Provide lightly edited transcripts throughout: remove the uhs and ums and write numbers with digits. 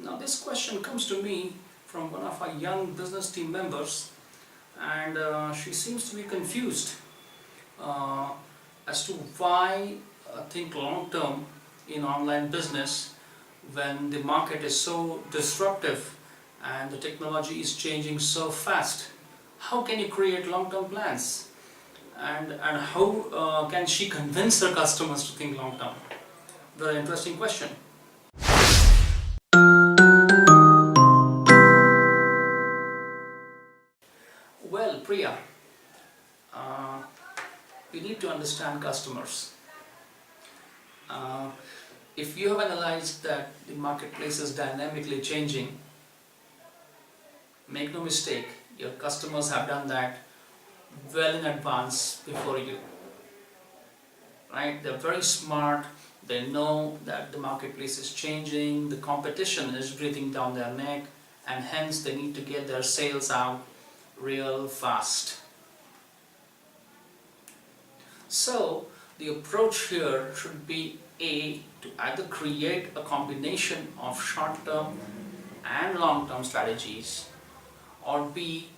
Now this question comes to me from one of our young business team members, and she seems to be confused uh, as to why think long term in online business when the market is so disruptive and the technology is changing so fast. How can you create long term plans? And how can she convince her customers to think long term? Very interesting question. Well, Priya, uh, you need to understand customers. Uh, if you have analyzed that the marketplace is dynamically changing, make no mistake, your customers have done that well in advance before you. Right? They're very smart, they know that the marketplace is changing, the competition is breathing down their neck, and hence they need to get their sales out real fast. So the approach here should be A, to either create a combination of short-term and long-term strategies, or B,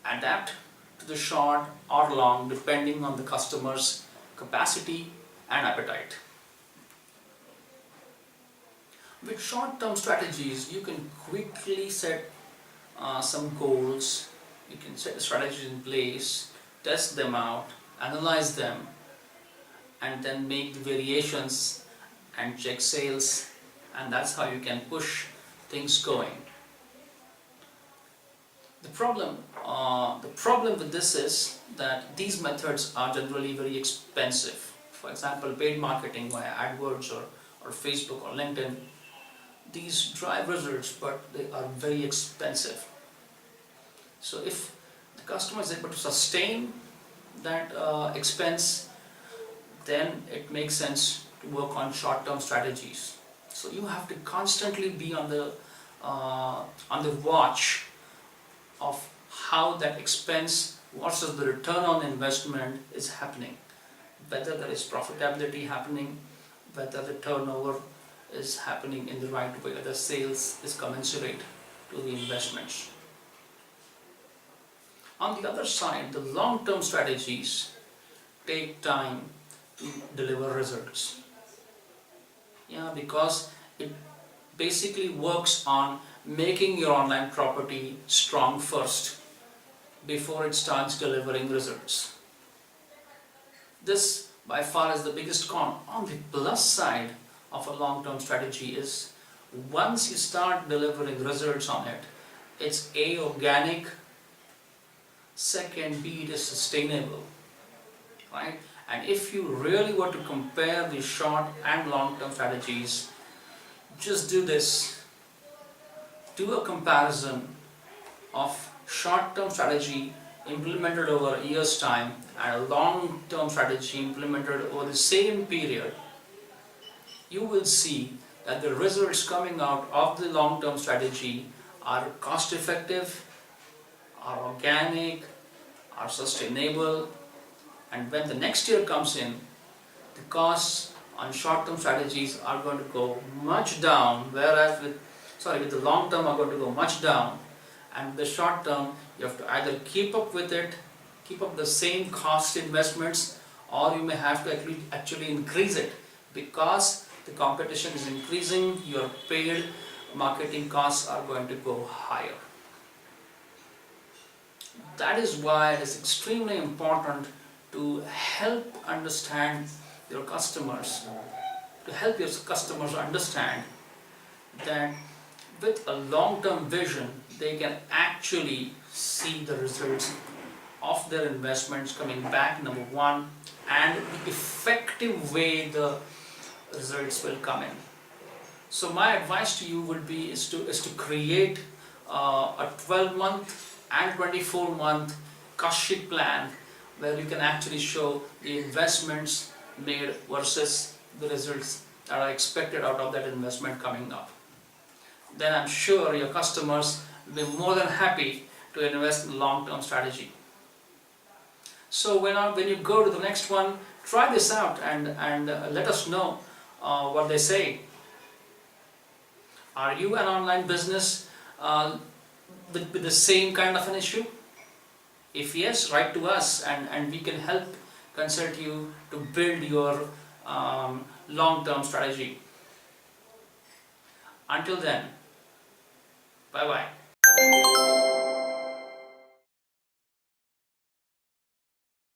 adapt to the short or long depending on the customer's capacity and appetite. With short-term strategies, you can quickly set some goals, you can set the strategies in place, test them out, analyze them, and then make the variations and check sales, and that's how you can push things going. The problem with this is that these methods are generally very expensive. For example, paid marketing via AdWords or Facebook or LinkedIn, these drive results, but they are very expensive. So if the customer is able to sustain that expense, then it makes sense to work on short-term strategies. So you have to constantly be on the watch of how that expense versus the return on investment is happening, whether there is profitability happening, whether the turnover is happening in the right way, whether sales is commensurate to the investments. On the other side, the long-term strategies take time to deliver results. Because it basically works on making your online property strong first before it starts delivering results. This by far is the biggest con. On the plus side of a long-term strategy is once you start delivering results on it, it's A, organic, second, B, it is sustainable, right? And if you really were to compare the short and long-term strategies, just do this. Do a comparison of short-term strategy implemented over a year's time and a long-term strategy implemented over the same period. You will see that the results coming out of the long-term strategy are cost-effective, are organic, are sustainable, and when the next year comes in, the costs on short-term strategies are going to go much down, whereas with the long term are going to go much down, and the short term you have to either keep up with it, keep up the same cost investments, or you may have to actually increase it because the competition is increasing, your paid marketing costs are going to go higher. That is why it is extremely important to help understand your customers, to help your customers understand that with a long-term vision, they can actually see the results of their investments coming back, number one, and the effective way the results will come in. So my advice to you would be is to create a 12-month and 24-month cost sheet plan where you can actually show the investments made versus the results that are expected out of that investment coming up. Then I'm sure your customers will be more than happy to invest in long-term strategy. So when you go to the next one, try this out and let us know what they say. Are you an online business with the same kind of an issue? If yes, write to us and we can help consult you to build your long-term strategy. Until then, bye-bye.